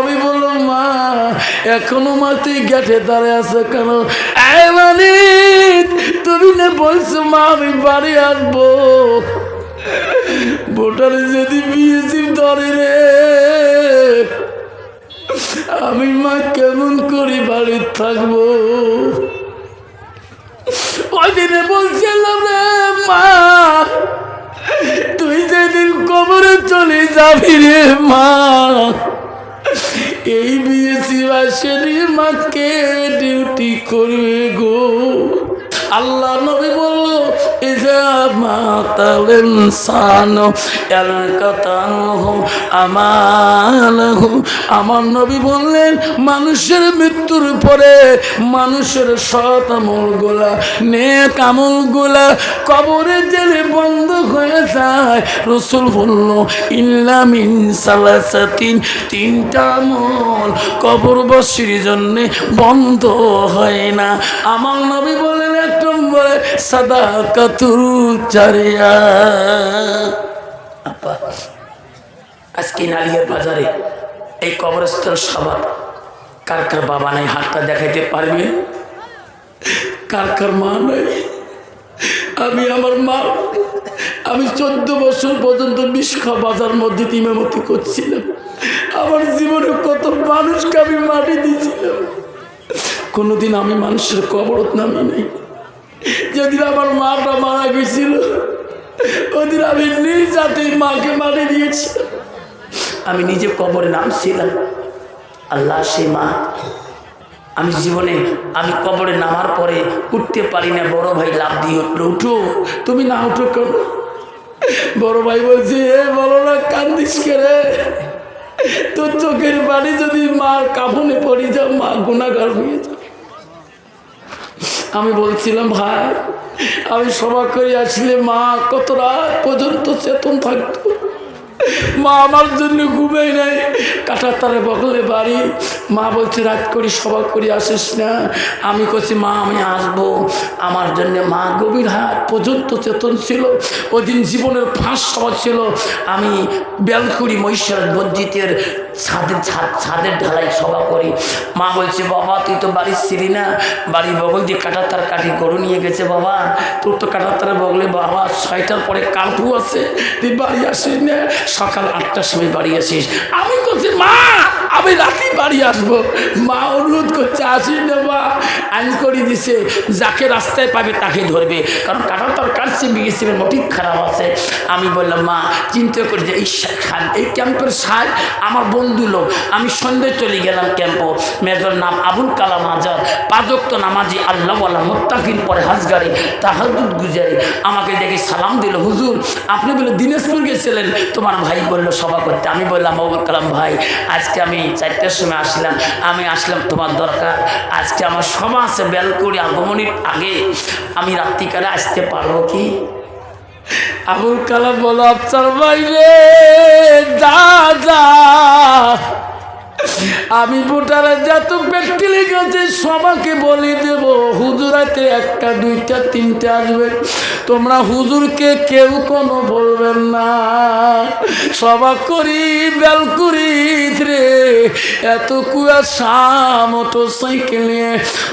আমি বললাম মা এখনো মা তুই গেটে দাঁড়িয়ে আছে কেন? আয় মানিক তুমি না বলছো মা আমি বাড়ি আসবো, ভোটারে যদি বিএসি ধরে রে আমি মা কেমন করে বাড়ি থাকবো? ওই দিনে বলছিলাম রে মা তুই যেদিন কবরে চলে যাবি রে মা এই বিএসি বাসেরই মাকে ডিউটি করবে গো। আল্লাহ নবী বলল ইজা মাতাল ইনসানু ইয়ালকাতাহু আমালহু। আমার নবী বললেন মানুষের মৃত্যুর পরে মানুষের সৎ আমলগুলা নেক আমলগুলা কবরে জেলে বন্ধ হয়ে যায়। রাসূল বলল ইল্লা মিন সালাসাতিন, তিনটা আমল কবরবাসীর জন্য বন্ধ হয় না। আমার নবী বললেন এক নম্বরে সাদাকাতুল জারিয়া। আপা আজকে নালিয়ার বাজারে এই কবরস্থান সভা কার কার বাবা নাই হাতটা দেখাইতে পারবে? কার কার মা নাই? আমি আমার মা আমি 14 বছর পর্যন্ত বিশখা বাজার মধ্যে ইমামতি করছিলাম। আমার জীবনে কত মানুষকে আমি মাটি দিয়েছিলাম, কোনোদিন আমি মানুষের কবরত নামি নাই। যেদিন আমার মাটা মারা গেছিল ওদিন আমি নিজ হাতে মাকে মাটি দিয়েছিলাম। আমি নিজে কবরে নামছিলাম। আল্লাহ সে মা আমি জীবনে আমি কবরে নামার পরে উঠতে পারি না। বড় ভাই লাভ দিয়ে উঠলো, উঠো। তুমি না উঠো কেন? বড় ভাই বলছে এ বলো না কান্দিস কে রে? তোর চোখের পানি যদি মার কাফনে পড়ে যাও মা গুনাহগার হয়ে যাবে। আমি বলছিলাম ভাই আমি সভা করে আসলে মা কত রাত পর্যন্ত চেতন থাকতো, মা আমার জন্য ঘুমাই নাই। কাঁটাতারে বগলে বাড়ি। মা বলছে রাত করি সভা করে আসিস না। আমি কছি মা আমি আসবো। আমার জন্য মা গভীর হাত পর্যন্ত চেতন ছিল। ওই দিন জীবনের ফাঁস সভা ছিল। আমি বেলকুড়ি মহিষার মসজিদের ছাদের ঢালাই সভা করি। মা বলছে বাবা তুই তো বাড়ির ছিলি না, বাড়ির বগল দিয়ে কাঁটাতার কাটি গরু নিয়ে গেছে বাবা, তোর তো কাঁটাতারে বগলে বাবা 6টার পরে কালপু আছে, তুই বাড়ি আসিস না, সকাল 8টার সময় বাড়ি আসিস। আমি বলছি মা আমি রাতে বাড়ি আসবো। মা অনুরোধ করছে আসিস না মা। আইন করে দিছে যাকে রাস্তায় পাবে তাকে ধরবে, কারণ কাঁটাতার কাটছে বিএসএফের মোটিভ খারাপ আছে। আমি বললাম মা চিন্তা করি যে এই ক্যাম্পের সাহেব আমার বন্ধু লোক। আমি সন্ধ্যে চলে গেলাম ক্যাম্প। মেজর নাম আবুল কালাম আজাদ, 5 ওয়াক্ত নামাজি আল্লাহওয়ালা মুত্তাকিন পরে হাজগারি তাহাজ্জুদ গুজারি। আমাকে দেখে সালাম দিল, হুজুর আপনি বলে দিনাজপুর গেছিলেন তোমার ভাই বললো সভা করতে। আমি বললাম আবুল কালাম ভাই আজকে আমি 4টার সময় আসলাম, আমি আসলাম তোমার দরকার, আজকে আমার সভা আছে বেলকুড়ি আগমনের আগে, আমি রাত্রিকালে আসতে পারবো কি? আবুল কালাম বলো আফসার ভাই রে যা যা, আমি ভোটারে যত ব্যক্তি গেছে সবাইকে বলে দেব হুজুরাতে 1টা 2টা 3টা আসবে, তোমরা হুজুরকে কেউ কোনো বলবেন না। সভা করি বেলকুড়ি রে এত কুয়াশা মোটর সাইকেল নিয়ে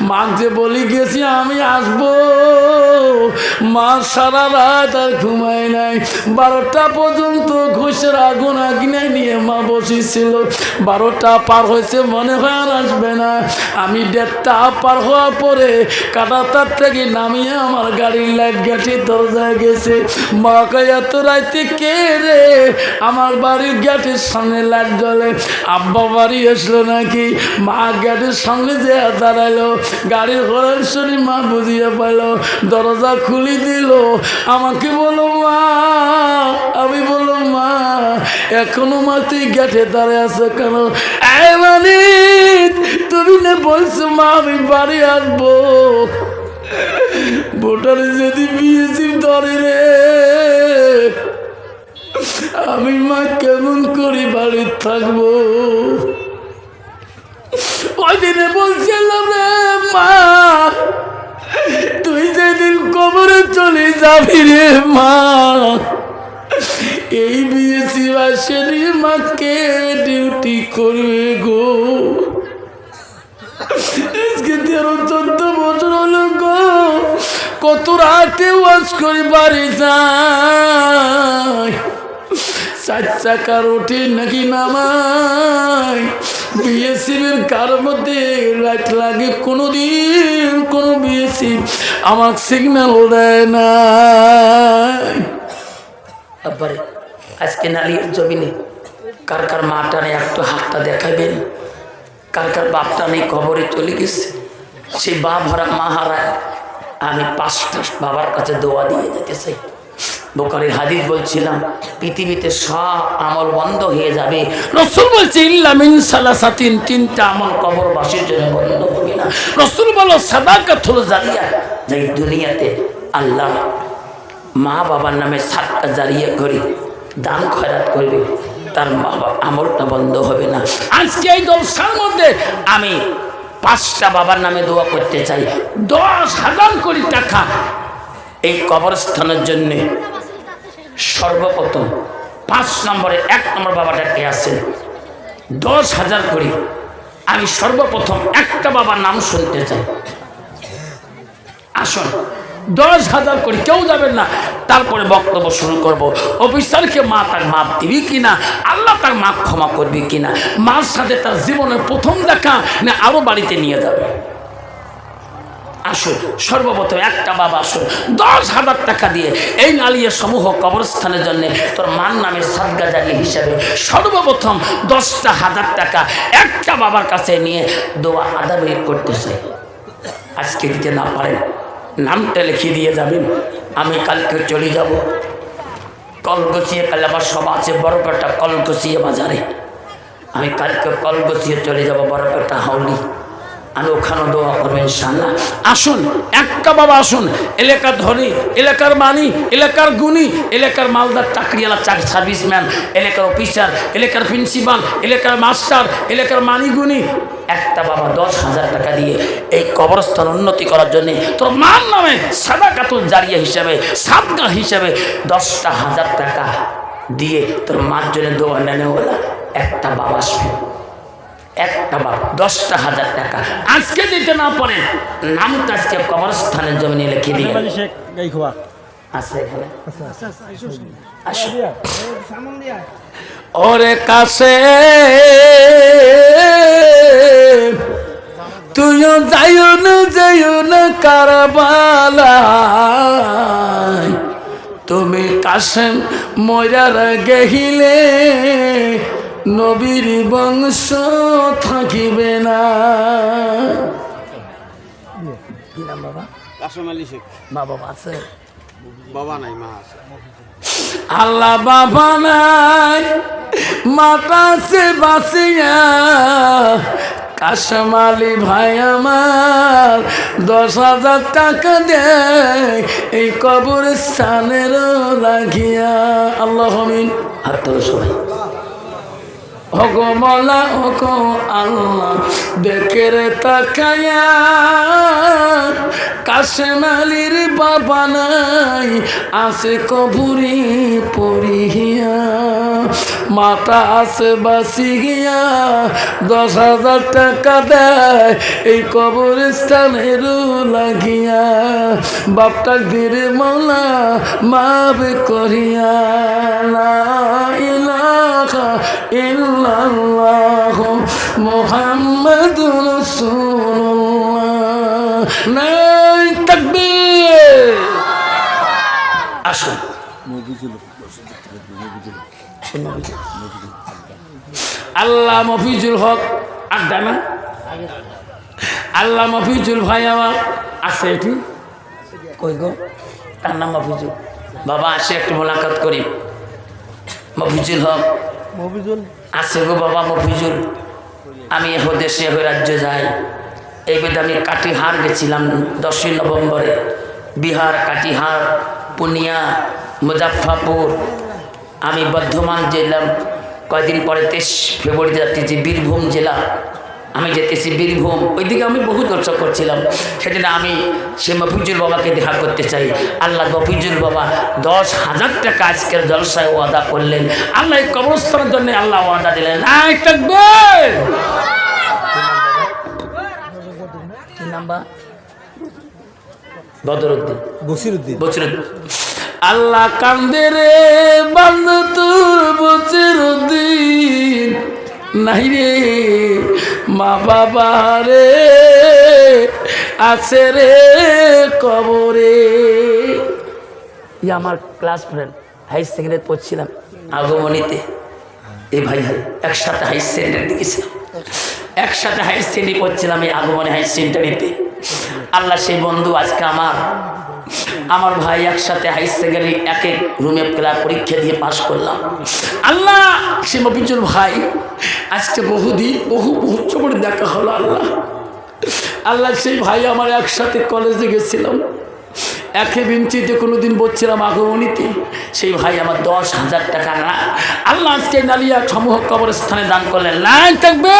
মাক যে বলি গেছি আমি আসবো। মা সারা রাত আর ঘুমায় নাই। 12টা পর্যন্ত ঘুষের আগুন আগুনে নিয়ে মা বসেছিল। 12টা পার হয়েছে মনে হয় আর আসবে না। আমি 1:30টা পার হওয়ার পরে কাঁটাতার থেকে নামিয়ে আমার গাড়ির লাইট গেটের দরজায় গেছে। মা কয় এত রাইতে কে রে? আমার বাড়ির গেটের সামনে লাইট জ্বলে, আব্বা বাড়ি আসলো নাকি? মা গেটের সামনে যে দাঁড়াইলো, গাড়ির হরেন শুনি মা বুঝিয়ে পাইল, দরজা খুলে দিল। আমাকে বলো মা, আমি বললাম মা এখনো মা তুই গেটে দাঁড়িয়ে আছে কেন? আয় মানিক তুমি না বলছো মা আমি বাড়ি আসবো, ভোটারে যদি বিএসি ধরে রে আমি মা কেমন করে বাড়ি থাকবো? ওই দিনে বলছিলাম রে মা তুই যেদিন কবরে চলে যাবি রে মা এই বিএসি বাসেরই মাকে ডিউটি করবে গো। আজকে 13-14 বছর হলো গো, কত রাতে ওয়াজ করে বাড়ি যায়, 4 চাকার ওঠে নাকি নামায়, বিএসির কার মধ্যে লাইট লাগে, কোনোদিন কোনো বিএসি আমার সিগন্যাল দেয় না। আব্বারে আজকে নালির জমিনে কার কার মাটা নেই একটু হাতটা দেখাবেন, কার কার বাপটা নেই কবরে চলে গেছে, সেই বাপ হারা মা হারায় আমি 5টা বাবার কাছে দোয়া দিয়ে যেতে চাই। বুখারীর হাদিস বলছিলাম পৃথিবীতে সব আমল বন্ধ হয়ে যাবে, রাসূল বলছে ইল্লা মিন সালাসাতিন, 3টা আমল কবরবাসীর জন্য বন্ধ হবে না। রাসূল বলো সাদাকাতুল জারিয়া, যে দুনিয়াতে আল্লাহ মা বাবার নামে সাদকা জারিয়া করে দান খয়রাত করবে, তার মা বাবার আমলটা বন্ধ হবে না। আজকে এই জলসার মধ্যে আমি 5টা বাবার নামে দোয়া করতে চাই। 10,000 কোটি টাকা এই কবরস্থানের জন্য সর্বপ্রথম 5 নম্বরে 1 নম্বর বাবাটা কে আছেন, 10,000 কোটি আমি সর্বপ্রথম একটা বাবার নাম শুনতে চাই। আসুন 10,000 কোটি, কেউ যাবেন না, তারপরে বক্তব্য শুরু করব। অফিসারকে মা তার মাপ দিবি কিনা, আল্লাহ তার মাপ ক্ষমা করবি কিনা, মার সাথে তার জীবনের প্রথম দেখা না আরো বাড়িতে নিয়ে যাবে। আসুন সর্বপ্রথম একটা বাবা আসুন 10,000 টাকা দিয়ে এই নালিয়া সমূহ কবরস্থানের জন্য তোর মার নামের সাদকা জারিয়া হিসাবে সর্বপ্রথম 10,000 টাকা একটা বাবার কাছে নিয়ে দোয়া আদায় করতে চাই। আজকে দিতে না পারেন নামটা লিখে দিয়ে যাবেন, আমি কালকে চলে যাব কলগছিয়ে, কাল আমার সভা আছে বড়পেটা কলগছিয়ে বাজারে, আমি কালকে কলগছিয়ে চলে যাব বড়পেটা হাওলি, আমি ওখানে দোয়া করবো ইনশাআল্লাহ। আসুন একটা বাবা আসুন, এলাকার ধনী, এলাকার মানি, এলাকার গুণী, এলাকার মালদার চাকরিওয়ালা সার্ভিসম্যান, এলাকার অফিসার, এলাকার প্রিন্সিপাল, এলাকার মাস্টার, এলাকার মানি গুণী, একটা বাবা 10,000 টাকা দিয়ে এই কবরস্থান উন্নতি করার জন্য তোর মার নামে সাদাকাতুল জারিয়া হিসাবে সাদকা হিসাবে 10,000 টাকা দিয়ে তোর মার জন্য দোয়া নেনে বলা একটা বাবা আসবে, একটা বাবা 10,000 টাকা আজকে দিতে না পারেন নামটা আজকে কবরস্থানের জমিনে লিখে দিয়ে আছে এখানে ওরে কাছে তুইও যাইও না কারবালায়, তুমি কাশেম মরার গেহিলে নবীর বংশ থাকিবে না। কি নাম বাবা? কাশেম আলী শেখ। মা বাবা আছে? বাবা নাই, মা আছে। আল্লাহ বাবা নাই, মাতা আছে বাঁচিয়া, কাশেম আলী ভাই আমার 10,000 টাকা দেয় এই কবরস্থানের লাগিয়া। আল্লাহ আমিন। হাত তোলো সবাই। ওগো মওলা ওগো আল্লাহ দেখে রে তাকায়া, কাশেম আলীর বাবা নাই আছে কবরে পড়িয়া, মাতা আছে বাঁচিয়া 10,000 টাকা দেয় এই কবরস্থানের লাগিয়া, বাপটা ধীরে মওলা মাফ করিয়া। লা ইলাহা ইল্লাল্লাহ মুহাম্মাদুর রাসূলুল্লাহ। নাই তাকবীর। আসুন আল্লাহ মফিজুল হক আড্ডা না, আল্লাহ মফিজুল ভাই আমার আছে এটি কই গো, তার নাম মফিজুল বাবা, আসে একটু মোলাকাত করি। মফিজুল হক মফিজুল আছে গো বাবা, মফিজুল আমি দেশে রাজ্যে যাই, এই বেদে আমি কাটিহার গেছিলাম 10ই নভেম্বরে, বিহার কাটিহার, পুনিয়া, মুজাফফরপুর, আমি বর্ধমান জেলাম কয়েকদিন পরে 23 ফেব্রুয়ারি যাচ্ছি বীরভূম জেলা, আমি যেতেছি বীরভূম, ওইদিকে আমি বহু দর্শক করছিলাম। সেদিন আমি সে মফিজুল বাবাকে দেখা করতে চাই। আল্লাহ মফিজুল বাবা 10,000 টাকা আজকের জলসায় ওয়াদা করলেন। আল্লাহ এই কবরস্থানের জন্য আল্লাহ ওয়াদা দিলেন। কি নাম্বার? বদরুদ্দিন, বসিরুদ্দিন। আল্লাহ কান্দে রে বান্দা তোর বসিরুদ্দিন নাই রে, মা বাবা রে আছে রে কবরে। আমার ক্লাস ফ্রেন্ড, হাই সেকেন্ডারি পড়ছিলাম আগমনীতে। এই ভাই একসাথে হাই সেকেন্ডারি দিয়েছিলাম, একসাথে হাই সেকেন্ডারি পড়ছিলাম এই আগমনী হাই সেকেন্ডারিতে। আল্লাহ সেই বন্ধু আজকে আমার ভাই একসাথে হাই সেকেন্ডারি এক এক রুমে পরীক্ষা দিয়ে পাশ করলাম। আল্লাহ সে মফিজুল ভাই আজকে বহুদিন বহু বছর পরে দেখা হলো। আল্লাহ সেই ভাই আমার একসাথে কলেজে গেছিলাম, একে বেঞ্চিতে কোনোদিন বসছিলাম আগমনীতে। সেই ভাই আমার 10,000 টাকা না আল্লাহ আজকে নালিয়া সমূহ কবরস্থানে দান করলেন। নাই থাকবে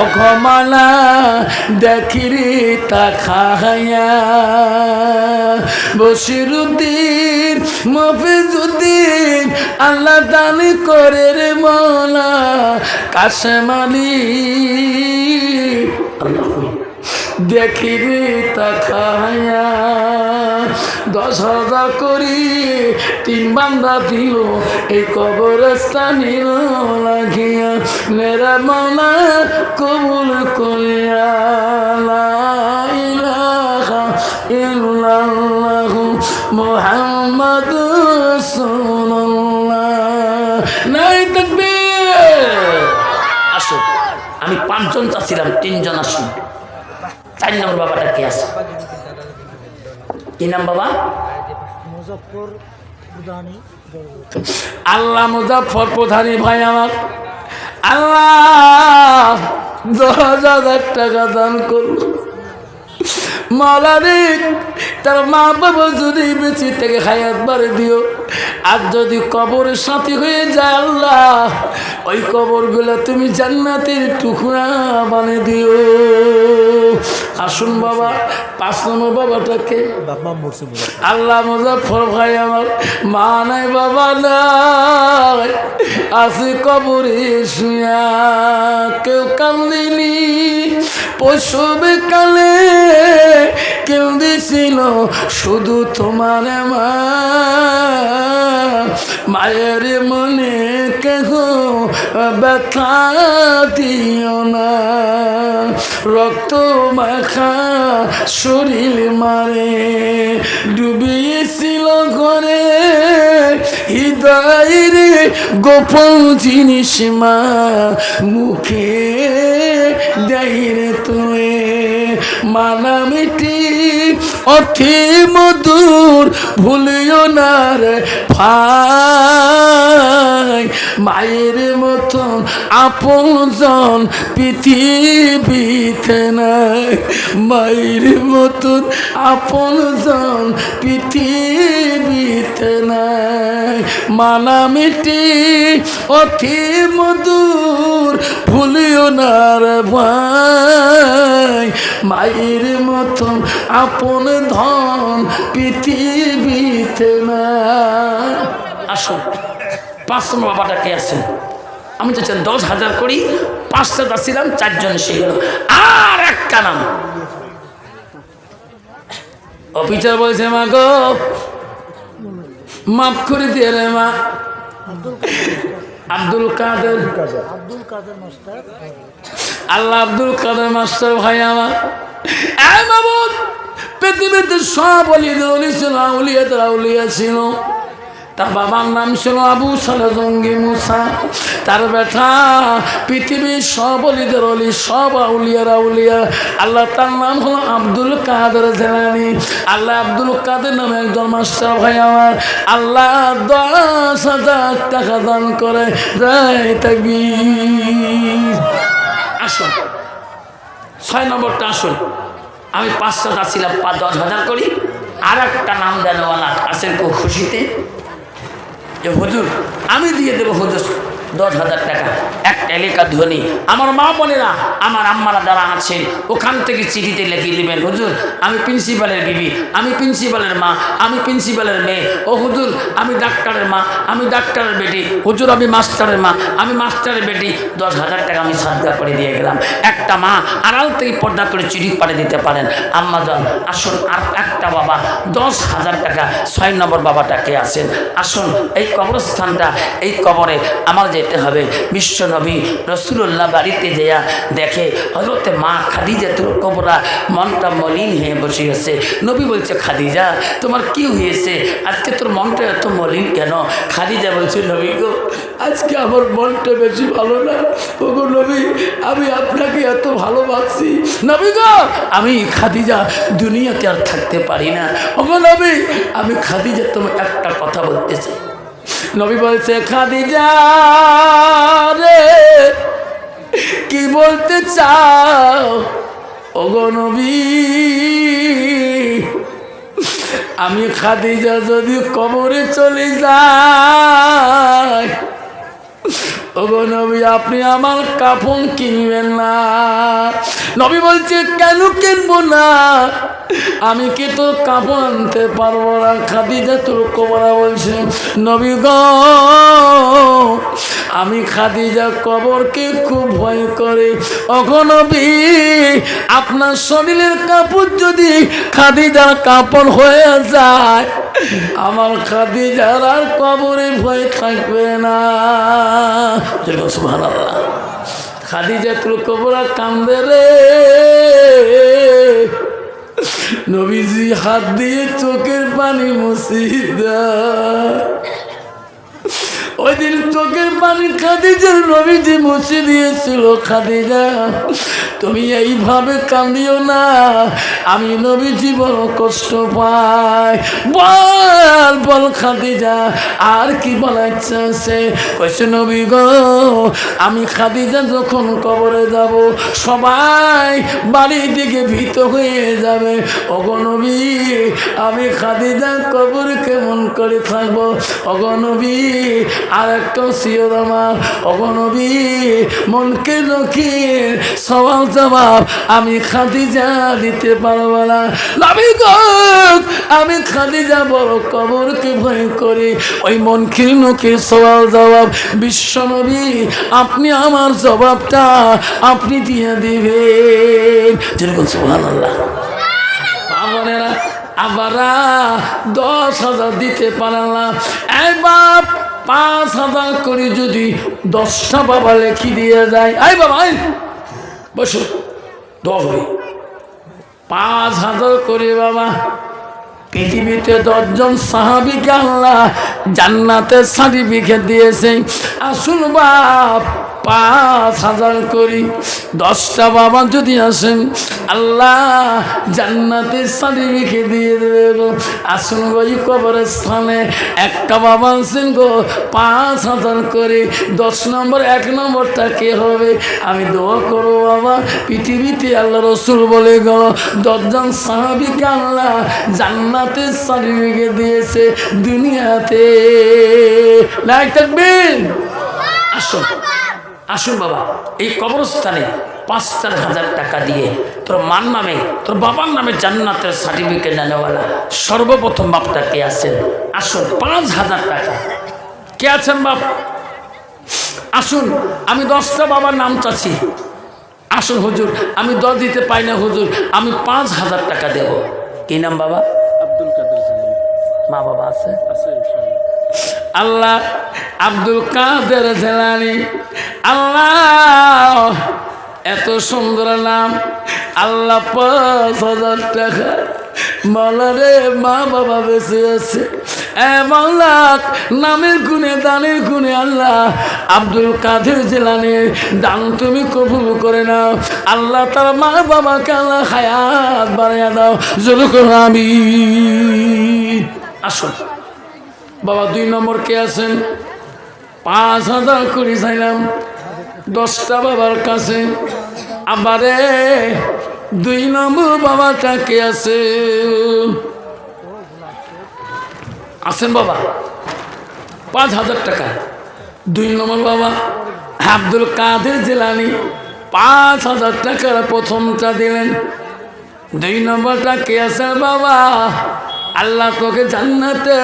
অঘমানা দেখিরি তা খায়া বসিরুদ্দিন মফিজুদ্দিন আল্লাহ দান করে রে মৌলা কাশেমালি। দেখিরি তা খায়া 10,000 করি 3 বান্দা দিল এই কবরস্থানের লাগিয়া মেরা মৌলা কবুল করিয়া। লা ইলাহা ইল্লাল্লাহু মুহাম্মাদুর রাসূলুল্লাহ। নাই তাকবীর। আসুন, আমি 5 জন চাচ্ছিলাম, 3 জন আসুন। 4 নম্বর বাবাটা কে আছে? কি নাম বাবা? আল্লাহ মুজাফর প্রধানী ভাই আমার আল্লাহ 10,000 টাকা দান করল। মাওলারে তার মা বাবা যদি বেঁচে থেকে হায়াত বাড়ে দিও, আর যদি কবরের সাথী হয়ে যায় আল্লাহ ওই কবরগুলো তুমি জান্নাতের টুকরা বানিয়ে দিও। আসুন বাবা 5 নম্বর বাবাটাকে আল্লাহ মুজাফর ভাই আমার মা নাই বাবা নাই আছে কবরে শুয়া, কেউ কান্দিনি পশবে কালে কেউ দিছিল শুধু তোমার মা। মায়ের মনে কেহ ব্যথা দিও না, রক্ত মাখা শরীর মারে ডুবিয়েছিল ঘরে হৃদয়ের গোপন জিনিস মা মুখে দেয় তুই মানা মিটি অতি মধুর ভুলিও না রে ভাই। মায়ের মতন আপনজন পৃথিবীতে নাই, মায়ের মতন আপনজন পৃথিবীতে নাই। মানা মিটি অতি মধুর ভুলিও না রে ভাই। মায়ের মতন আপন ধন পৃথিবীতে না। আসুন 5 নম্বর বাবাটা কে আছেন? আমি তো 10,000 করি, 5টা চাচ্ছিলাম, 4 জন এসে গেল। আর একটা নাম অফিসার বলছে মা গো মাফ করে দিয়ে রে মা। আব্দুল কাদের মাস্টার, আল্লাহ আব্দুল কাদের মাস্টার ভাই আমার মামুদ পৃথিবীতে সব অলি ছিল, আউলিয়া তারা আউলিয়া ছিল। তার বাবার নাম ছিল আবু সালে জঙ্গি মুসা। তার বেটা পৃথিবীর সব অলিদের অলি, সব আউলিয়ার আউলিয়া। আল্লাহ তার নাম হলো আব্দুল কাদের জেলানি। আল্লাহ আব্দুল কাদের নামে একজন মাস্টার ভাই আমার আল্লাহ 10,000 টাকা দান করে যাই থাকবি। আসুন 6 নম্বরটা আসুন। আমি 5টা চাচ্ছিলাম, 10,000 করি। আর একটা নাম দেনওয়ালা আছেন খুব খুশিতে যে হুজুর আমি দিয়ে দেবো, হুজুর 10,000 টাকা। একটা এলাকা ধনী আমার মা বোনেরা, আমার আম্মারা যারা আছেন ওখান থেকে চিঠিতে লিখিয়ে দেবেন, হুজুর আমি প্রিন্সিপালের বিবি, আমি প্রিন্সিপালের মা, আমি প্রিন্সিপালের মেয়ে। ও হুজুর আমি ডাক্তারের মা, আমি ডাক্তারের বেটি। হুজুর আমি মাস্টারের মা, আমি মাস্টারের বেটি। 10,000 টাকা আমি সাদগা করে দিয়ে গেলাম। একটা মা আড়াল থেকে পর্দা করে চিঠি পাঠিয়ে দিতে পারেন। আম্মাজান আসুন। আর একটা বাবা 10,000 টাকা। 6 নম্বর বাবাটাকে আছেন, আসুন। এই কবরস্থানটা, এই কবরে আমার যেতে হবে। বিশ্ব নবী রসুল্লাহ বাড়িতে যেয়া দেখে হজরতে মা খাদিজাতুল কুবরা মনটা মলিন হয়ে বসে আছে। নবী বলছে, খাদিজা তোমার কি হয়েছে, আজকে তোর মনটা এত মলিন কেন? খাদিজা বলছে, নবী গো আজকে আমার মনটা বেশি ভালো না। ওগো নবী, আমি আপনাকে এত ভালোবাসি। নবী গো, আমি খাদিজা দুনিয়াতে আর থাকতে পারি না। ওগো নবী, আমি খাদিজা তোমাকে একটা কথা বলতে চাই। নবী বলছে, খাদিজা রে কি বলতে চাও? ওগো নবী, আমি খাদিজা যদি কবরে চলে যাই, ওগো নবী আপনি আমার কাফন কিনবেন না। নবী বলছে, কেন কিনবো না? আমি কি তো কাফন আনতে পারবো না? খাদিজাতুল কুবরা বলছে, নবী গো আমি খাদিজা কবরকে খুব ভয় করে। ওগো নবী, আপনার শরীরের কাপড় যদি খাদিজার কাপড় হয়ে যায়, আমার খাদিজার আর কবরে ভয় থাকবে না। সুবহানাল্লাহ। খাদিজাতুল কুবরা কান্দে রে। নবীজি হাত দিয়ে চোখের পানি মুছিয়ে দেয়। ওই দিন চোখের পানি খাদিজার নবীজি মুছে দিয়েছিল। খাদিজা তুমি এইভাবে কান্দিও না, আমি নবীজি বড় কষ্ট পাই। বল বল খাদিজা, আর কি বলার ইচ্ছা আছে? কইছে, নবী গো আমি খাদিজা যখন কবরে যাব সবাই বাড়ির দিকে ভীত হয়ে যাবে। ওগো নবী, আমি খাদিজা কবর কেমন করে থাকবো? ওগো নবী, আর একটা সিওর আমার। ওগো নবী, মনকে লক্ষ্মীর সওয়াল জবাব আমি খাদিজা দিতে পারবো না। নবী গো আমি খাদিজা বড় কবরকে ভয় করি। ওই মনকে লক্ষ্মীর সওয়াল জবাব বিশ্ব নবী আপনি আমার জবাবটা আপনি দিয়ে দিবেন। যেরকম সুবহানাল্লাহ। বাবারা আবারা 10,000 দিতে পারলাম। এই বাপ 5,000 করে যদি 10টা বাবা লেখি দিয়ে যায়, এই বাবা বসো, 5,000 করে বাবা। পৃথিবীতে 10 জন সাহাবীকে আল্লাহ জান্নাতের সার্টিফিকেট দিয়েছে। আসুন বাপ 5,000 করি 10টা বাবা যদি আসেন আল্লাহ জান্নাতের সার্টিফিকেট দিয়ে দেবে। আসুন গো এই কবরস্থানে একটা বাবা আছেন গো 5,000 করে। 10 নম্বর 1 নম্বরটা কে হবে? আমি দোয়া করো বাবা, পৃথিবীতে আল্লাহ রসুল বলে গেল 10 জন সাহাবীকে আল্লাহ জান্নাতের সার্টিফিকেট দিয়েছে দুনিয়াতে। লাইক তাকবীর। আসুন আসুন বাবা, এই কবরস্থানে 5,000 টাকা দিয়ে তোর মার নামে তোর বাবার নামে জান্নাতের সার্টিফিকেট নেওয়ালা সর্বপ্রথম বাপটা কে আছেন? আসুন 5,000 টাকা। কে আছেন বাপ? আসুন, আমি 10টা বাবার নাম চাচ্ছি। আসুন হুজুর, আমি 10 দিতে পাই না হুজুর, আমি 5,000 টাকা দেব। কি নাম বাবা? আব্দুল কাদের জিলানী। মা বাবা আছে? আছে ইনশাআল্লাহ। আল্লাহ আব্দুল কাদের জিলানী। আল্লাহ এত সুন্দর নাম। আল্লাহ 5,000 টাকা। মাওলা রে, মা বাবা বেঁচে আছে, মাওলা নামের গুণে দানের গুণে আল্লাহ আব্দুল কাদের জিলানীর দান তুমি কবুল করে নাও। আল্লাহ তার মা বাবাকে আল্লাহ হায়াত বাড়াইয়া দাও। জোরে করো আমিন। আসুন বাবা 2 নম্বর কে আছেন? 5,000 করে চাইলাম 10টা বাবার কাছে। আবারে 2 নম্বর বাবাটা কে আছে? আছেন বাবা? 5,000 টাকা। 2 নম্বর বাবা আব্দুল কাদের জিলানী 5,000 টাকার প্রথমটা দিলেন। 2 নম্বরটা কে আছে বাবা, আল্লাহ তোকে জান্নাতে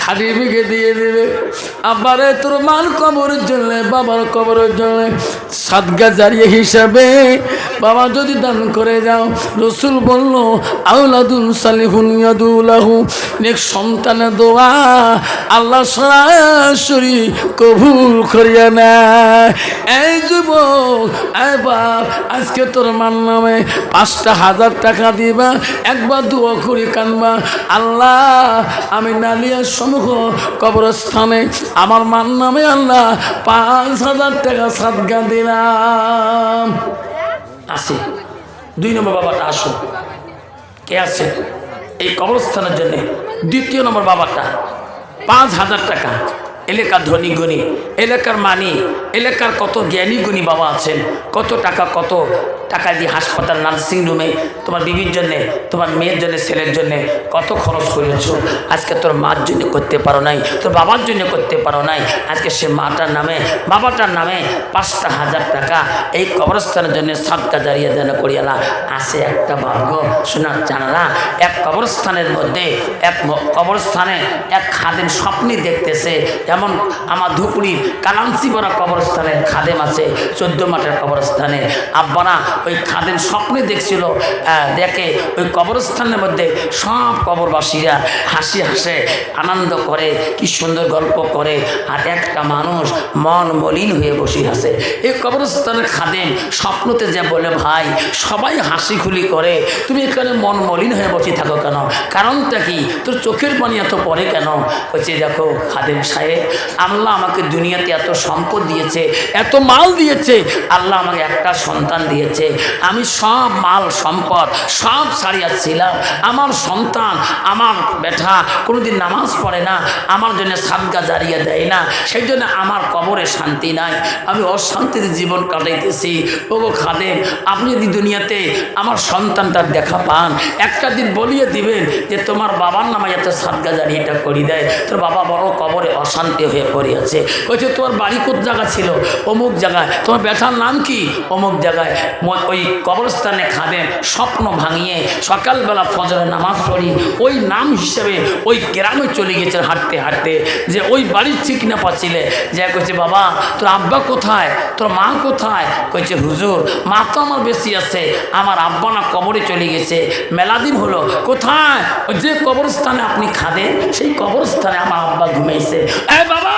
সার্টিফিকেট দিয়ে দিবে। আবারে তোর মার কবরের জন্য, বাবার কবরের জন্য সাদকা জারিয়া হিসাবে বাবা যদি দান করে যাও, রসুল বলল আউলাদুন সালিহুন ইয়াদুলাহু, নেক সন্তানের দোয়া আল্লাহ সরাসরি কবুল করিয়া নেয়। এই যুবক, এই বাপ, আজকে তোর মার নামে 5,000 টাকা দিবা, একবার দোয়া করি কানবা, আল্লাহ আমি নালিয়ার সম্মুখ কবরস্থানে আমার মার নামে আল্লাহ 5,000 টাকা সাদকা দিলাম। আসে 2 নম্বর বাবাটা আসো, কে আছে এই কবরস্থানের জন্য? 2য় নম্বর বাবাটা 5,000 টাকা। এলাকার ধনী গুণী, এলাকার মানি, এলাকার কত জ্ঞানী গুণী বাবা আছেন, কত টাকা দিয়ে হাসপাতাল, নার্সিংহোমে তোমার বিবির জন্যে, তোমার মেয়ের জন্য, ছেলের জন্যে কত খরচ করেছো। আজকে তোর মার জন্য করতে পারো নাই, তোর বাবার জন্য করতে পারো নাই, আজকে সে মাটার নামে, বাবাটার নামে 5,000 টাকা এই কবরস্থানের জন্য সাদকা জারিয়া যেন করিয়ালা। আসে একটা ভাগ্য শোনার জানালা। এক কবরস্থানের মধ্যে, কবরস্থানে এক খাদেম স্বপ্নে দেখতেছে, যেমন আমার ধুপুরির কালান্সিপাড়া কবরস্থানের খাদেম আছে 14 মাঠের কবরস্থানে। আব্বারা ওই খাদেম স্বপ্নে দেখছিল, দেখে ওই কবরস্থানের মধ্যে সব কবরবাসীরা হাসি হাসে, আনন্দ করে, কি সুন্দর গল্প করে, আর একটা মানুষ মন মলিন হয়ে বসে আছে। এই কবরস্থানের খাদেম স্বপ্নতে যে বলে, ভাই সবাই হাসি খুলি করে, তুমি এখানে মন মলিন হয়ে বসে থাকো কেন? কারণটা কি? তোর চোখের পানি এত পড়ে কেন? বলছে, দেখো খাদেম সাহেব, আল্লাহ আমাকে দুনিয়াতে এত সম্পদ দিয়েছে, এত মাল দিয়েছে, আল্লাহ আমাকে একটা সন্তান দিয়েছে। আমি সব মাল সম্পদ সব ছাড়িয়াছিলাম, আমার সন্তান, আমার বেটা কোনোদিন নামাজ পড়ে না, আমার জন্য সাদকা জারিয়া দেয় না, সেই জন্য আমার কবরে শান্তি নাই, আমি অশান্তিতে জীবন কাটাইতেছি। ওগো খাদেম, আপনি যদি দুনিয়াতে আমার সন্তানটার দেখা পান, একটা দিন বলিয়ে দিবেন যে তোমার বাবার নামে এত সাদকা জারিয়াটা করি দেয়, তোর বাবা বড় কবরে অশান্তি হয়ে পড়িয়াছে। বলছে, তোমার বাড়ি কোন জায়গা ছিল? অমুক জায়গায়। তোমার বেটার নাম কি? অমুক জায়গায়। ওই কবরস্থানে খাদেম স্বপ্ন ভাঙিয়ে সকালবেলা ফজরে নামাজ পড়ি ওই নাম হিসেবে ওই গ্রামে চলে গেছে হাঁটতে হাঁটতে, যে ওই বাড়ির ঠিক না পাচ্ছিলে, যে কইছে, বাবা তোর আব্বা কোথায়, তোর মা কোথায়? কইছে, হুজুর মা তো আমার বেশি আছে, আমার আব্বা না কবরে চলে গেছে, মেলাদিন হলো। কোথায়? যে কবরস্থানে আপনি খাদেন, সেই কবরস্থানে আমার আব্বা ঘুমাইছে। এ বাবা,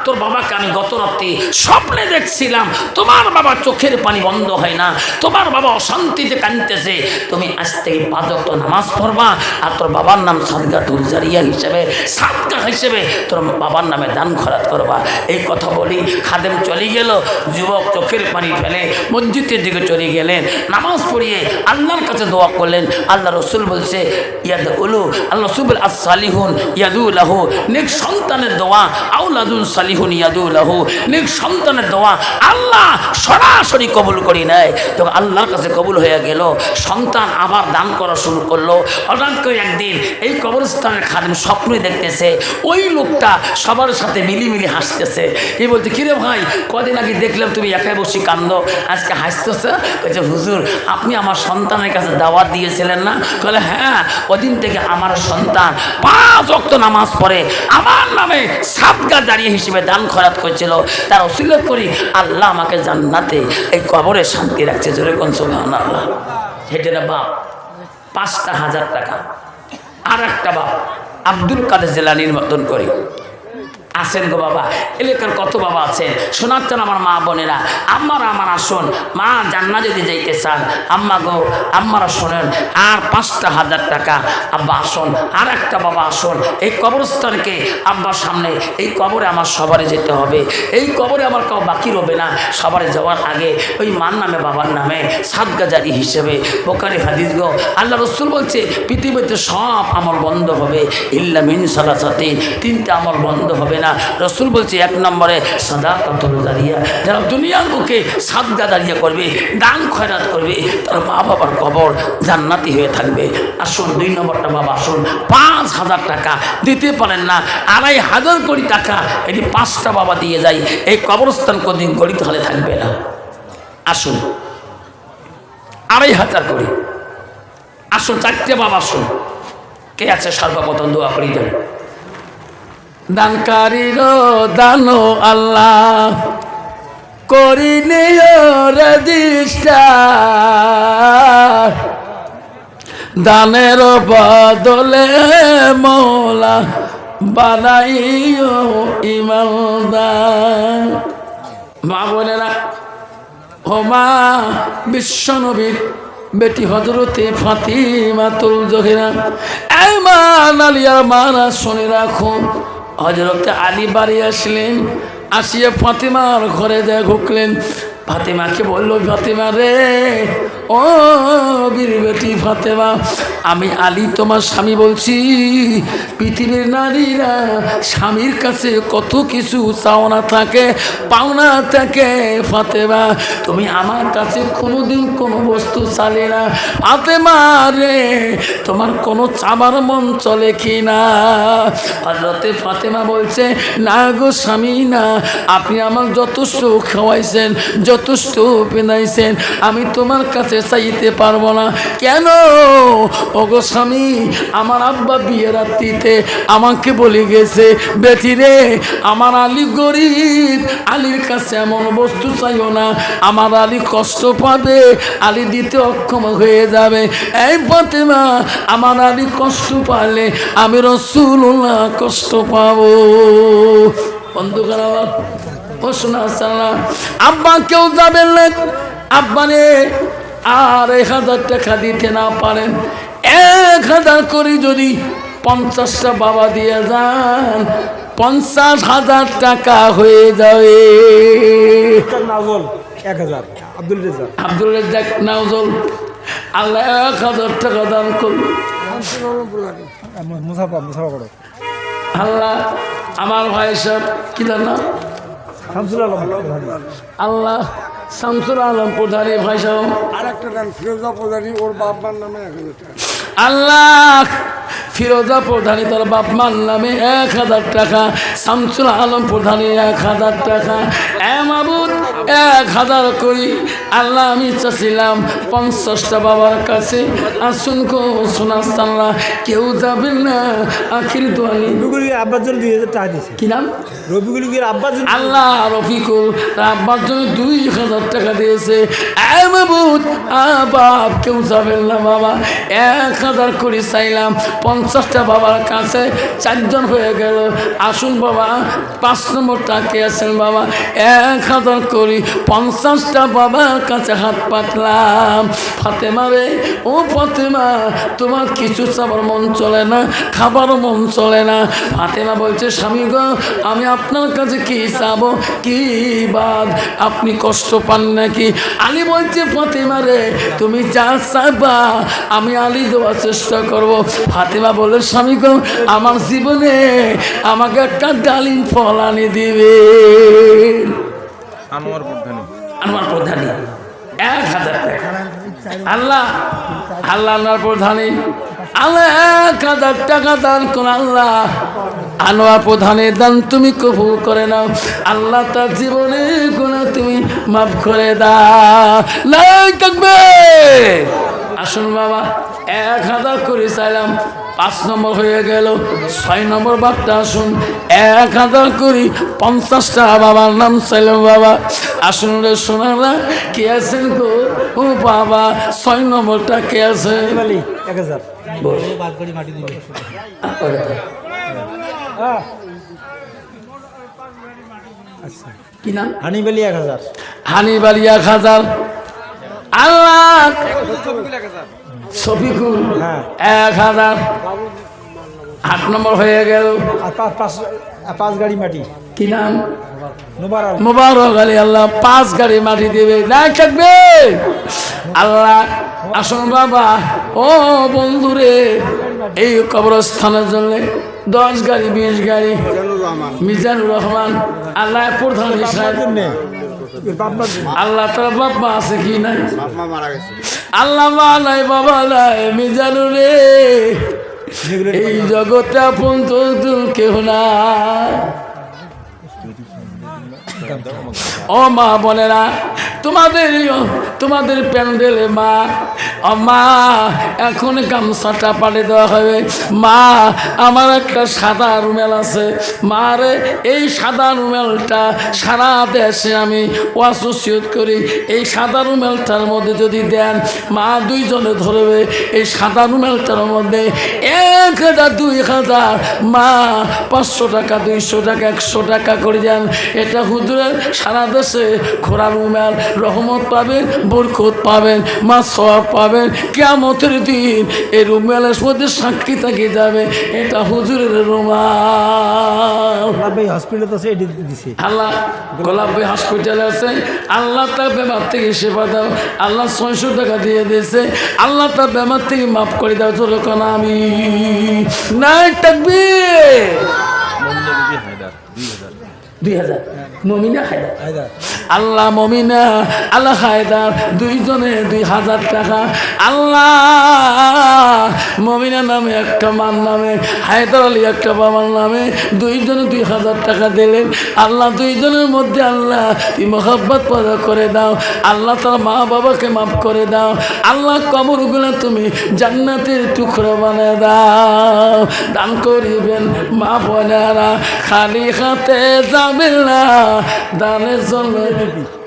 তোর বাবাকে আমি গত রাত্রি স্বপ্নে দেখছিলাম, তোমার বাবা চোখের পানি বন্ধ হয় না, তোমার বাবা অশান্তিতে কাঁদতেছে, তুমি আজ থেকে 5 ওয়াক্ত নামাজ পড়বা, আর তোর বাবার নাম সাদকাতুল জারিয়া হিসেবে, সাদকা হিসেবে তোর বাবার নামে দান খয়রাত করবা। এই কথা বলি খাদেম চলে গেল। যুবক চোখের পানি ফেলে মসজিদের দিকে চলে গেলেন, নামাজ পড়িয়ে আল্লাহর কাছে দোয়া করলেন। আল্লাহ রসুল বলছে, ইয়াদউলু আল্লাহ রসুল আস-সালিহুন ইয়াদুলাহু, নেক সন্তানের দোয়া, আউলাদুন সালিহুন ইয়াদুলাহু, নেক সন্তানের দোয়া আল্লাহ সরাসরি কবুল করি নেয়। যখন আল্লাহর কাছে কবুল হয়ে গেল, সন্তান আবার দান করা শুরু করলো। হঠাৎ করে একদিন এই কবরস্থানের খাদেম স্বপ্নে দেখতেছে ওই লোকটা সবার সাথে মিলিমিলি হাসতেছে। এই বলতে, কিরে ভাই, কদিন আগে দেখলাম তুমি একাই বসে কান্দ, আজকে হাসতেছে? বলছে, হুজুর আপনি আমার সন্তানের কাছে দাওয়াত দিয়েছিলেন না? বলে, হ্যাঁ, ওদিন থেকে আমার সন্তান 5 ওয়াক্ত নামাজ পড়ে আমার নামে সাদকা জারিয়া হিসেবে দান খয়রাত করেছিল, তার ওসিয়ত করি আল্লাহ আমাকে জান্নাতে এই কবরে শান্তি রাখছে। জোরে কোন সুবহানাল্লাহ। সেটা বাপ 5,000 টাকা। আর একটা বাপ আব্দুল কাদের জিলানীর মতন করে আসেন গো বাবা। এলাকার কত বাবা আছেন শোনাচ্ছেন আমার মা বোনেরা, আম্মারা আমার আসুন, মা জান্নাত যদি যাইতে চান, আম্মা গো আম্মারা শোনেন, আর 5,000 টাকা। আব্বা আসুন, আর একটা বাবা আসুন, এই কবরস্থানকে আব্বার সামনে, এই কবরে আমার সবারে যেতে হবে, এই কবরে আমার কেউ বাকি রবে না। সবারে যাওয়ার আগে ওই মার নামে বাবার নামে সাদকা জারি হিসেবে, বোখারি হাদিস গো, আল্লাহ রসুল বলছে পৃথিবীতে সব আমল বন্ধ হবে, ইল্লা মিন সালাসাতিন, 3টা আমল বন্ধ হবে না। না। রসুল বলছে 1 নম্বরে সাদাকাতুল জারিয়া, যারা দুনিয়ার মুখে সাদকা দাঁড়িয়ে করবে, দান খয়রাত করবে, তার মা বাবার কবর জান্নাতি হয়ে থাকবে। আসুন 2 নম্বরটা বাবা, আসুন 5,000 টাকা দিতে পারেন না, 2,500 কোটি টাকা এটি 5টা বাবা দিয়ে যায়, এই কবরস্থান কোনদিন গড়িত হলে থাকবে না। আসুন 2,500 কোটি। আসুন 4টে বাবা, আসুন কে আছে সর্বপ্রথম দোয়া করি দেন। দানকারীর দানো আল্লাহ করি নিও রেজিস্টার, দানের বদলে মৌলা বানাইও ইমানদার। মা বোনেরা, হোমা বিশ্বনবীর বেটি হজরতে ফাতিমাতুল জোহরা, এই মা নালিয়ার মারা শুনে রাখো, হজরতে আলী বাড়ি আসলেন, আসিয়া ফাতিমার ঘরে যায় ঢুকলেন। ফাতেমাকে বলল, ফাতেমা রে, ও বীর বেটি ফাতেমা, আমি আলী তোমার স্বামী বলছি। পৃথিবীর নারীরা স্বামীর কাছে কত কিছু চাওনা থাকে, পাওনা থাকে। ফাতেমা, তুমি আমার কাছে কোনোদিন কোনো বস্তু চালে না। ফাতেমা রে, তোমার কোনো চাবার মন চলে কি না? হযরতে ফাতেমা বলছে, না গো স্বামী না, আপনি আমার যথেষ্ট খাওয়াইছেন, যথেষ্ট পেনাইছেন, আমি তোমার কাছে চাইতে পারবো না। কেন? ওগো স্বামী, আমার আব্বা বিয়ের রাত্রিতে আমাকে বলে গেছে, বেটি রে, আমার আলী গরিব, আলীর কাছে এমন বস্তু চাইও না, আমার আলী কষ্ট পাবে, আলী দিতে অক্ষম হয়ে যাবে। এই ফাতেমা, আমার আলী কষ্ট পালে আমি রাসূলুল্লাহ কষ্ট পাবো। বন্ধুগণ আমার, ও শোনা সালা, আব্বা কেউ যাবেন না, আব্বারে আর 1,000 টাকা দিতে না পারেন, 1,000 করে যদি 50টা বাবা দিয়ে যান, 50,000 টাকা হয়ে যাবে। নাজল 1,000, আব্দুল রেজাক, আব্দুল রেজাক নাওজল, আল্লাহ 1,000 টাকা দান করল। মুসাফা করো। আল্লাহ আমার ভাই সাহেব কি জানা, শামসুল আলম, আল্লাহ শামসুল আলম প্রধানী ভাই সাহেব, আর একটা গান ফিরোজা প্রধানী, ওর বাবার নামে 1,000 টাকা। আল্লাহ ফিরোজা প্রধানী তার বাপ মার নামে 1,000 টাকা, শামসুল আলম প্রধানী 1,000 টাকা, মাবুদ 1,000 করি। আল্লাহ আমি চাচ্ছিলাম 50টা বাবার কাছে, আসুন গো সোনাস্তাল্লাহ, কেউ যাবেন না, আখির দোয়ানি। রবিকুলের আব্বার জন্য 2,000 টাকা দিয়েছে। কি নাম? রবিকুলের আব্বার জন্য আল্লাহ রফিকুল তার আব্বার জন্য 2,000 টাকা দিয়েছে। মাবুদ বাপ কেউ যাবেন না বাবা, 1,000 করে চাইলাম, 50টা বাবার কাছে 4 জন হয়ে গেল। আসুন বাবা, 5 নম্বরটা কে আছেন বাবা? 1,000 করি 50টা বাবার কাছে হাত পাতলাম। ফাতেমা রে, ও ফাতেমা, তোমার কিছু চাবার মন চলে না, খাবারও মন চলে না। ফাতেমা বলছে, স্বামী গো, আমি আপনার কাছে কি চাবো, কি বাদ, আপনি কষ্ট পান নাকি? আলী বলছে, ফাতেমা রে, তুমি যা চাইবা আমি আলী দেওয়ার চেষ্টা করব। ফাতেমা বলে, স্বামী গো, আমার জীবনে আমাকে একটা ডালিম ফল আনি দিবে। আনোয়ার প্রধানী, আনোয়ার প্রধানী 1,000 টাকা। আল্লাহ আল্লাহ আনোয়ার প্রধানী, আল্লাহ 1,000 টাকা দান কোন। আল্লাহ আনোয়ার প্রধানের দান তুমি কবুল করে নাও। আল্লাহ তার জীবনে গুনাহ তুমি মাফ করে দাও। লাই তাকবীর। আসুন বাবা, 1,000 করে চাইলাম, 5 নম্বর হয়ে গেল। 6 নম্বর বাপটা আসুন, 1,000 করি 50টা বাবার নাম চাইলাম বাবা। আসুন রে শোনারা, কে আছেন গো? ও বাবা, 6 নম্বরটা কে আছে? 1,000 কি নাম? হানিবালি 1,000, হানিবাড়ি 1,000। আল্লাহ শফিকুল 1,000। 8 নম্বর হয়ে গেল। আর 5 গাড়ি মাটি। কি নাম? মোবারক, মোবারক আলী। আল্লাহ 5 গাড়ি মাটি দেবে, না থাকবে। আল্লাহ আসুন বাবা, ও বন্ধুরে, এই কবরস্থানের জন্য 10 গাড়ি 20 গাড়ি মিজানুর রহমান আল্লাহ প্রধান হিসাব আল্লাহ তার বাপ মা আছে কি নাই আল্লাহ মা নাই বাবা নাই মিজানুর রে এই জগতে আপন তো কেউ না ও মা বোনেরা তোমাদের প্যান্ডেলে মা মা এখন গামছাটা পাড়ে দেওয়া হবে মা আমার একটা সাদা রুমেল আছে মা রে এই সাদা রুমেলটা সারা দেশে আমি অ্যাসোসিয়েট করি এই সাদা রুমেলটার মধ্যে যদি দেন মা দুইজনে ধরবে এই সাদা রুমেলটার মধ্যে 1000 2000 মা 500 টাকা 200 টাকা 100 টাকা করে দেন এটা হুজুরের সারা দেশে খোরা রুমেল রহমত পাবেন বরকত পাবেন মা সওয়াব পাবেন কিয়ামতের দিন এই রুমেলের মধ্যে সাক্ষী থেকে যাবে এটা হুজুরের রুমাল হসপিটাল তো আছে দিছে আল্লাহ গোলাপ ভাই হসপিটালে আছে আল্লাহ তার বেমার থেকে সেবা দাও আল্লাহ 600 টাকা দিয়ে দিয়েছে আল্লাহ তার বেমার থেকে মাফ করে দাও যখন আমি নাই তাকবীর 2000 মমিনা হায়দার আল্লাহ মমিনা আল্লাহ হায়দার দুইজনে 2000 টাকা আল্লাহ মমিনা নামে একটা মার নামে হায়দার আলী একটা বাবার নামে দুইজনে 2000 টাকা দিলেন আল্লাহ দুইজনের মধ্যে আল্লাহ তুই মোহাব্বত পয়দা করে দাও আল্লাহ তার মা বাবাকে মাফ করে দাও আল্লাহ কবরগুলো তুমি জান্নাতের টুকরো বানিয়ে দাও দান করিবেন মা বোনেরা খালি হাতে যাবেন না দানের জন্য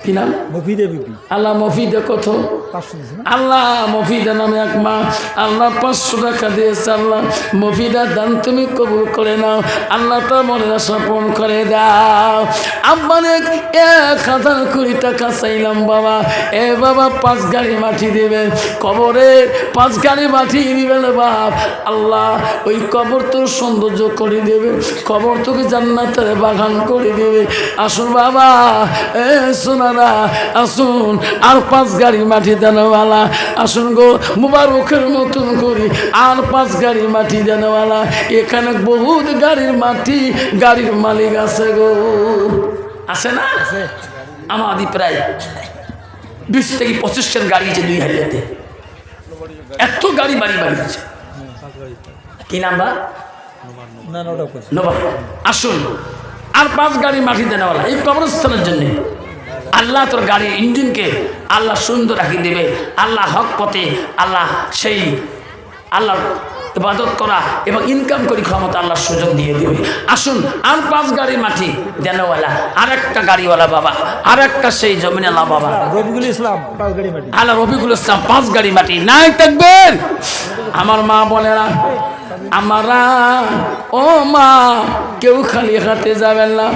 কি নাম মফিদে বিপি আল্লাহ মফিদে কত 500 আল্লাহ মফিদা নামে এক মা আল্লাহ 500 টাকা দিয়েছে আল্লাহ মফিদা দান তুমি কবুল করে নাও আল্লাহ তার মনের আশা পূরণ করে দাও আব্বানে 1020 টাকা চাইলাম বাবা এ বাবা 5 গাড়ি মাটি দেবেন কবরে 5 গাড়ি মাটি দিবেন বাপ আল্লাহ ওই কবর তোর সৌন্দর্য করে দেবে কবর তোকে জান্নাতের বাগান করে দেবে আসুন বাবা এ সোনা আসুন আর 5 গাড়ি মাটি দেনওয়ালা আসুন গো মুবারকের মতন করি আর 5 গাড়ি মাটি দেনওয়ালা এখানে বহুত গাড়ির মাটি গাড়ির মালিক আছে গো আছে না আমাদের প্রায় 20 থেকে 25 জন গাড়ি আছে 2 হাজারতে এত গাড়ি বাড়ি আছে কি নাম বা না ওটা কইছে নবাব আসুন আর 5 গাড়ি মাটি দেনওয়ালা এই কবরস্থানের জন্য আল্লাহ তোর গাড়ির ইঞ্জিনকে আল্লাহ সুন্দর রাখি দেবে আল্লাহ হক পথে আল্লাহ সেই আল্লাহর ইবাদত করা এবং ইনকাম করি ক্ষমতা আল্লাহর সুযোগ দিয়ে দেবে আসুন আর 5 গাড়ি মাটি দেনওয়ালা আর একটা গাড়িওয়ালা বাবা আর একটা সেই জমিনালা বাবা রবিকুল ইসলাম 5 গাড়ি মাটি আল্লাহ রবিকুল ইসলাম 5 গাড়ি মাটি নাই থাকবেন আমার মা বোনেরা আমারা ও মা কেউ খালি হাতে যাবেন না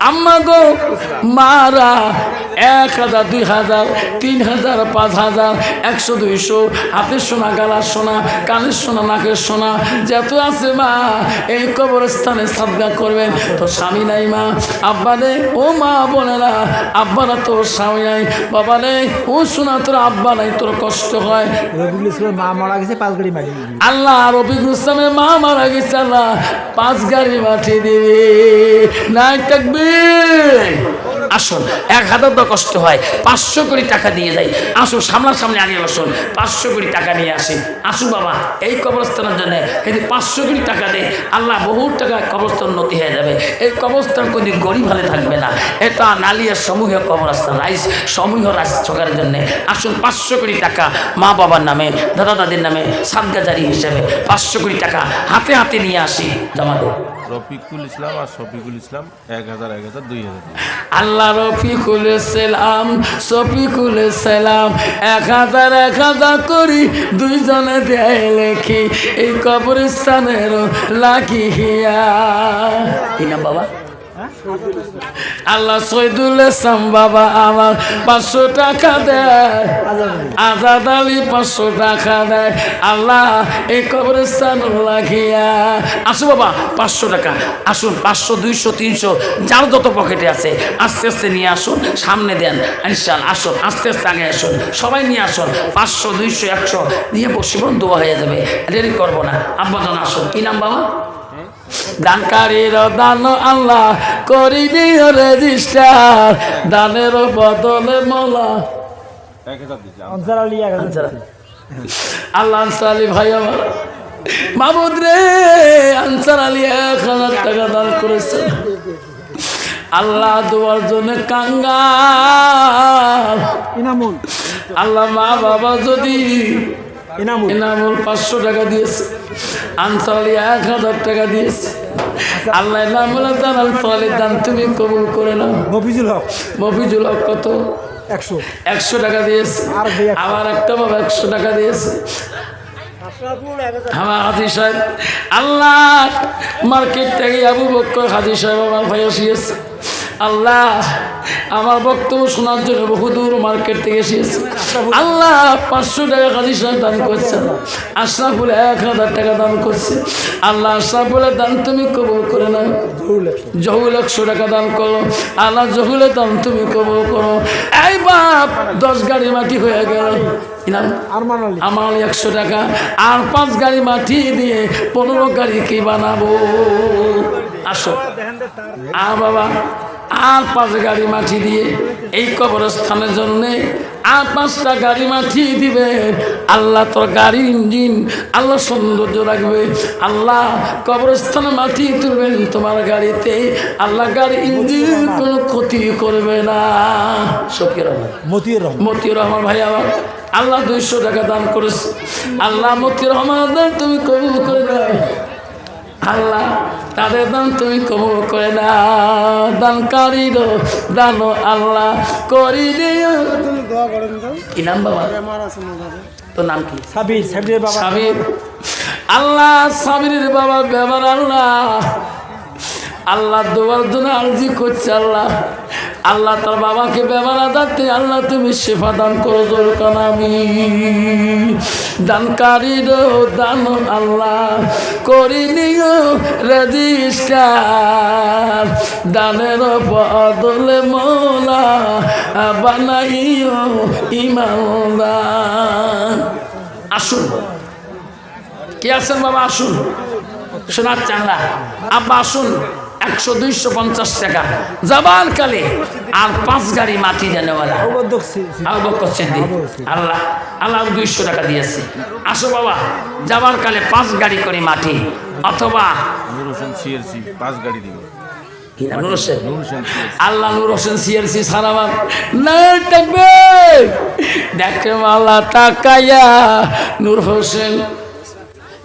আম্মা গো মারা 1000 2000 3000 5000 100 200 হাতের সোনা গালার সোনা কানের সোনা নাকের সোনা যত আছে মা এই কবরস্থানে সাদগা করবেন তো স্বামী নাই মা আব্বা নেই ও মা বোনেরা আব্বারা তোর স্বামী নাই বাবা নেই ও শোনা তোর আব্বা নাই তোর কষ্ট হয় রবিকুল ইসলাম মা মারা গেছে 5 গাড়ি মাটি আল্লাহ রবিকুল ইসলামের মা মারা গেছে আল্লাহ 5 গাড়ি মাটি দিবে নাই তাকবীর আসুন 1000 তো কষ্ট হয় 500 কোটি টাকা দিয়ে যাই আসুন সামনাসামনি আগে আসুন 500 কোটি টাকা নিয়ে আসি আসুন বাবা এই কবরস্থানের জন্য যদি 500 কোটি টাকা দেয় আল্লাহ বহু টাকা কবরস্থান উন্নতি হয়ে যাবে এই কবরস্থান কোনো গরিব ভালো থাকবে না এটা নালিয়ার সমূহ কবরস্থান রাইস সমূহ রাইস ছকারের জন্য আসুন 500 কোটি টাকা মা বাবার নামে দাদা দাদির নামে সাদগাজারি হিসেবে 500 কোটি টাকা হাতে হাতে নিয়ে আসি জমা দেব রফিকুল ইসলাম আর শফিকুল ইসলাম 1000 1000 2000 আল্লাহ রফিকুল সালাম শফিকুল সালাম 1000 1000 করি দুইজনে দেয় লেখি এই কবরস্থানের লাগিয়া কি নাম বাবা আল্লাহ শহীদুল ইসলাম বাবা আমার 500 টাকা দেয় আজাদ আলী 500 টাকা দেয় আল্লাহ এই কবরস্থান লাগিয়া আসো বাবা 500 টাকা আসুন 500 200 300 যার যত পকেটে আছে আস্তে আস্তে নিয়ে আসুন সামনে দেন ইনশাআল্লাহ আসুন আস্তে আস্তে আগে আসুন সবাই নিয়ে আসুন 500 200 100 নিয়ে বসিবন দোয়া হয়ে যাবে দেরি করবো না আব্বা জান আসুন কি নাম বাবা দানকারীর দান আল্লাহ করি দিও রেজিস্টার, দানের বদলে মোলা 1000 দিচ্ছি আনসার আলী 1000 আল্লাহ আনসার আলী ভাই আমার মাহমুদ রে, আনসার আলী 1000 টাকা দান করেছেন। আল্লাহ দুয়ার জন্য কাঙ্গাল, ইনামুল আল্লাহ মা বাবা যদি ইনামুল ইনামুল 500 টাকা দিয়েছে, আনসার আলী 1000 টাকা দিয়েছে। আল্লাহ ইনামুল দান আনসার আলী দান তুমি কবুল করে নাও। মফিজুল হক মফিজুল হক কত? 100 100 টাকা দিয়েছে। আর দুই 100 আবার একটা বাবা 100 টাকা দিয়েছে। আমার হাজি সাহেব আল্লাহ মার্কেট থেকে আবু বক্কর হাজি সাহেব আমার ভাই এসেছে। আল্লাহ আমার বক্তব্য শোনার জন্য বহুদূর মার্কেট থেকে এসেছে। আল্লাহ 500 টাকা হাজি সাহেব দান করছেন। আশরাফুল 1000 টাকা দান করছে। আল্লাহ আশরাফুলের দান তুমি কবুল করে নাও। জহুল 100 টাকা দান করো। আল্লাহ জহুলের দান তুমি কবুল করো। এই বাপ 10 গাড়ি মাটি হয়ে গেল। আরমান আলী আমার 100 টাকা আর 5 গাড়ি মাটি দিয়ে 15 গাড়ি কি বানাবো? আসো বাবা, আর 5 গাড়ি মাটি দিয়ে এই কবরস্থানের জন্য আর 5টা গাড়ি মাটি দিবে। আল্লাহ তোর গাড়ির ইঞ্জিন আল্লাহ সৌন্দর্য রাখবে। আল্লাহ কবরস্থানে মাটি তুলবেন তোমার গাড়িতে, আল্লাহ গাড়ির ইঞ্জিন কোনো ক্ষতি করবে না। শফিউর রহমান মতিউর রহমান ভাই আমার আল্লাহ 200 টাকা দান করেছে। আল্লাহ মতিউর রহমান দান তুমি কবুল করে দাও। আল্লাহ তাদের দান তুমি কবুল করে না। দানকারীর দান আল্লাহ করি দিও। দোয়া করেন তো, কি নাম বাবা? আমার আছে মোবাইলে। তোর নাম কি? সাবির বাবা সাবির। আল্লাহ সাবিরের বাবা ব্যাপার আল্লাহ আল্লাহ দোয়ার জন্য আর্জি করছে। আল্লাহ আল্লাহ তার বাবাকে ব্যাপার আদাতে আল্লাহ তুমি শেফা দান করো। দরকার আমি দানকারীর দান আল্লাহ করি নিও রেজিস্টার, দানের বদলে মোলা বানাইও ইমানদার। আসুন কে আছেন বাবা? আসুন শোনার চাংলা আব্বা আসুন। 100-250 টাকা জবান কালে আর 5 গাড়ি মাটি জানেওয়ালা আবু বকর সিদ্দিক। আল্লাহ আল্লাহ 200 টাকা দিয়েছে। আসো বাবা, যাবার কালে 5 গাড়ি করে মাটি, অথবা নূর হোসেন সিএলসি 5 গাড়ি দিবে। নূর হোসেন নূর হোসেন আল্লাহ নূর হোসেন সিএলসি সারাবার না থাকবে। দেখে মালা টাকাইয়া নূর হোসেন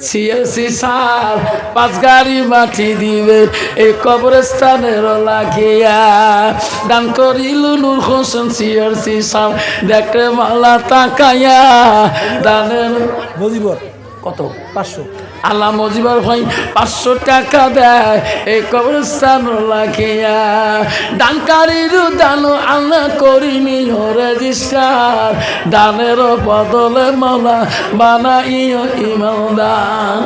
সিএসি সার 5 গাড়ি মাটি দিবে এই কবরস্থানের লাগিয়া। দান করিল নূর হোসেন সিএসি সার দেখে মালা টাকাইয়া দানের মজিবর কত? 500 আল্লাহ মজিবর ভাই 500 টাকা দেয় এই কবরস্থান লাগিয়া। দানকারীর দান আল্লাহ করিনি রেজিস্টার, দানের বদলে মালা বানাইও ইমানদার।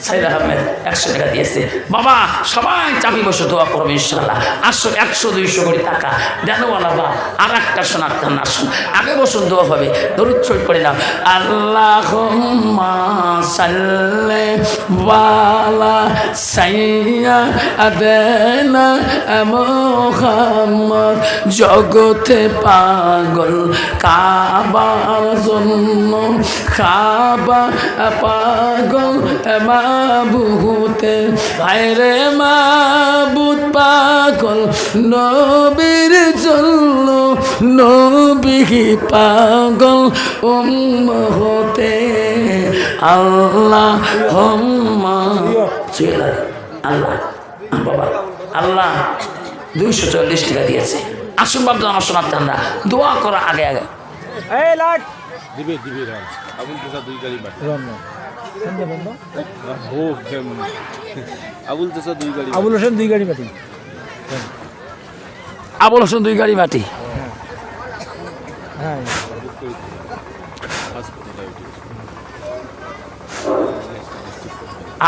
সাইদ আহমেদ 100 টাকা দিয়েছে। বাবা সবাই চাবি বসে দোয়া করবে ইনশাআল্লাহ। 100-200 কোটি টাকা জানোয়ালা বা আর একটা শোনার টান আসুন, আগে বসুন দোয়া হবে। দরুদ শরীফ পড়ে নাও। আল্লাহুম্মা সাল্লি ওয়ালা সাইয়্যিদিনা মুহাম্মদ। জগতে পাগল কাবার জন্য, কাবা পাগল মাবুতে ভাইরে মাবুদ পাগল নবীর জন্য, নবী পাগল উম্মতে। আল্লাহুম্মা আল্লাহ বাবা আল্লাহ 240 টাকা দিয়েছে। আসুন বাবা আমার শোনার ঠান্ডা দোয়া করা আগে আগে এই লাট দিবে রান। আবুল তেসা 2 গাড়ি মাটি। আবুল তেসা 2 গাড়ি। আবুল হোসেন 2 গাড়ি মাটি। আবুল হোসেন 2 গাড়ি মাটি। হ্যাঁ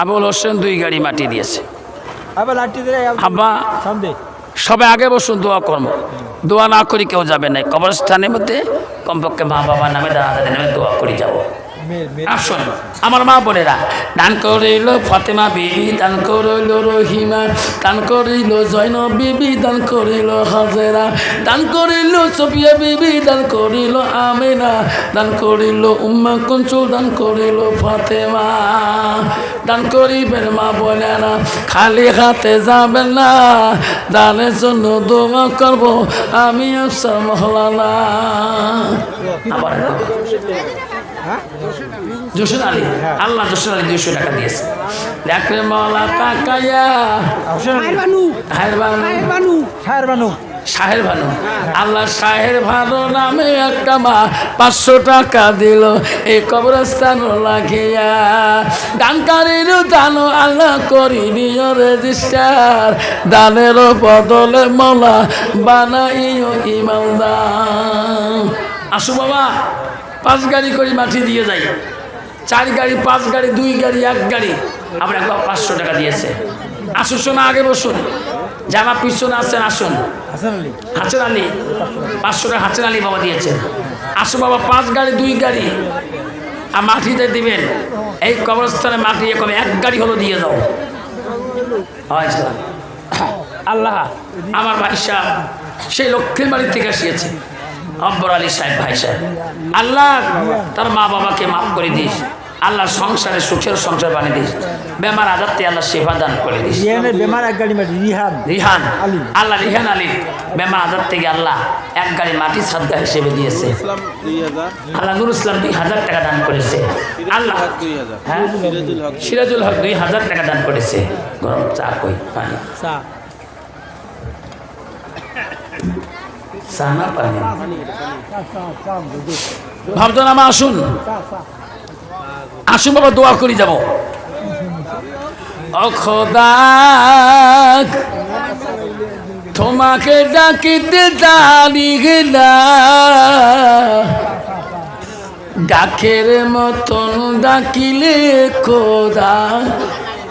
আবুল হোসেন 2 গাড়ি মাটি দিয়েছে। আবার লাঠি দিয়ে আব্বা সামনে সবাই আগে বসুন দোয়া করব। দোয়া না করি কেউ যাবে না কবরস্থানের মধ্যে। কমপক্ষে মা বাবা নামে দাদা দাদের নামে দোয়া করে যাবো। আসুন আমার মা বোনেরা, দান করিল ফাতেমা বিবি, দান করিল রহিমা, দান করিল জয়নব বিবি, দান করিল হাজেরা, দান করিল সফিয়া বিবি, দান করিল আমিনা, দান করিল উম্মা কুলসুম, দান করিল ফাতেমা। দান করিবেন মা বোনেরা, খালি হাতে যাবেন না, দানের জন্য দোয়া করব আমি আফসার মহলানা। আবার জসিম আলী, আল্লাহ জসিম আলী 200 টাকা দিয়েছে। দেখলে মৌলা তাকায়া, শাহের ভানু, আল্লাহ শাহের ভানু নামে একটা মা 500 টাকা দিল এই কবরস্থান লাগিয়া। দানকারীর দান আল্লাহ করি নিয় রেজিস্টার, দানের বদলে মৌলা বানাইও ইমানদার। আসো বাবা, 5 গাড়ি করে মাটি দিয়ে যাই, 4 গাড়ি 5 গাড়ি 2 গাড়ি 1 গাড়ি, আমরা একবার 500 টাকা দিয়েছে। আসুন শোনা, আগে বসুন, জামা পিছনে আসছেন, আসুন। হাসেন আলী 500 টাকা হাসেন আলী বাবা দিয়েছেন। আসো বাবা, 5 গাড়ি 2 গাড়ি আর মাটিতে দিবেন। এই কবরস্থানে মাটি এখন 1 গাড়ি হলো দিয়ে দাও। আল্লাহ আমার ভাই সাহেব সেই লক্ষ্মীর বাড়ি থেকে আসিয়েছে, আব্বর আলী সাহেব ভাই সাহেব, আল্লাহ তার মা বাবাকে মাফ করে দিস, আল্লাহ সংসারে সুখের সংসার বানিয়ে দিস, বেমার আজাদতে আল্লাহ সেবা দান করে দিস। বেমার 1 গাড়ি মাটি, রিহান আল্লাহ রিহান আলী বেমার আজাদ থেকে আল্লাহ 1 গাড়ি মাটি সাদগা হিসেবে দিয়েছে। আল্লাহ নুর ইসলাম 2000 টাকা দান করেছে। আল্লাহ হ্যাঁ সিরাজুল হক 2000 টাকা দান করেছে। গরম চা কই পানি সানা পানি ভাবতো না। আসুন আসুন বাবা, দোয়া করি যাব। ও খোদা তোমাকে ডাকিতে জানি না, ডাকের মতন ডাকিলে খোদা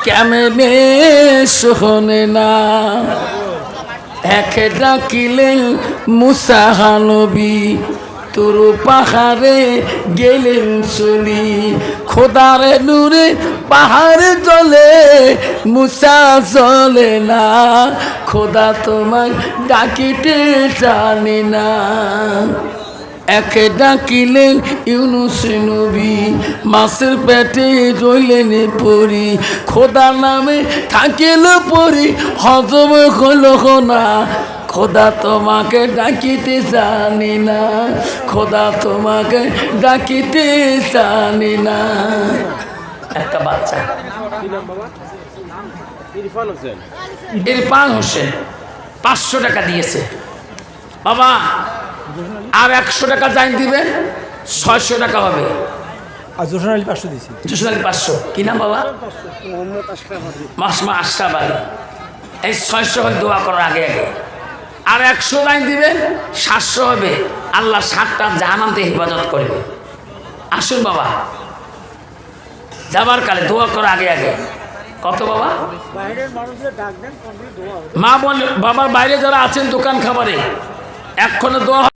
কেমনে শোনে না। একে ডাকিলে মুসা নবী তোর পাহাড়ে গেলেন চলি, খোদারে নূরে পাহাড় জ্বলে মুসা জ্বলে না, খোদা তোমায় ডাকিতে জানি না। একে ডাকিলেন ইউনুস নবী, মাছের পেটে রইলেন পরি, খোদা নামে থাকিল পরি হজম হলো না, খোদা তোমাকে ডাকিতে জানি না, খোদা তোমাকে ডাকিতে জানি না। একটা বাচ্চা ইরফান হোসেন 500 টাকা দিয়েছে। বাবা আর 100 টাকা জানি দিবেন, 600 টাকা হবে। জসিম আলী 500 দিয়েছি। জসিম আলী 500, কি নাম বাবা? মাসমা আশরাফ আলী। এই 600 হবে দোয়া করার আগে আগে। আর 100 লাইন দিবেন, 700 হবে। আল্লাহ 7টা জাহান্নাম থেকে হেফাজত করবে। আসুন বাবা, যাবার কালে দোয়া করার আগে আগে। কত বাবা? মা বল বাবার বাইরে যারা আছেন দোকান খাবারে, এক্ষণে দোয়া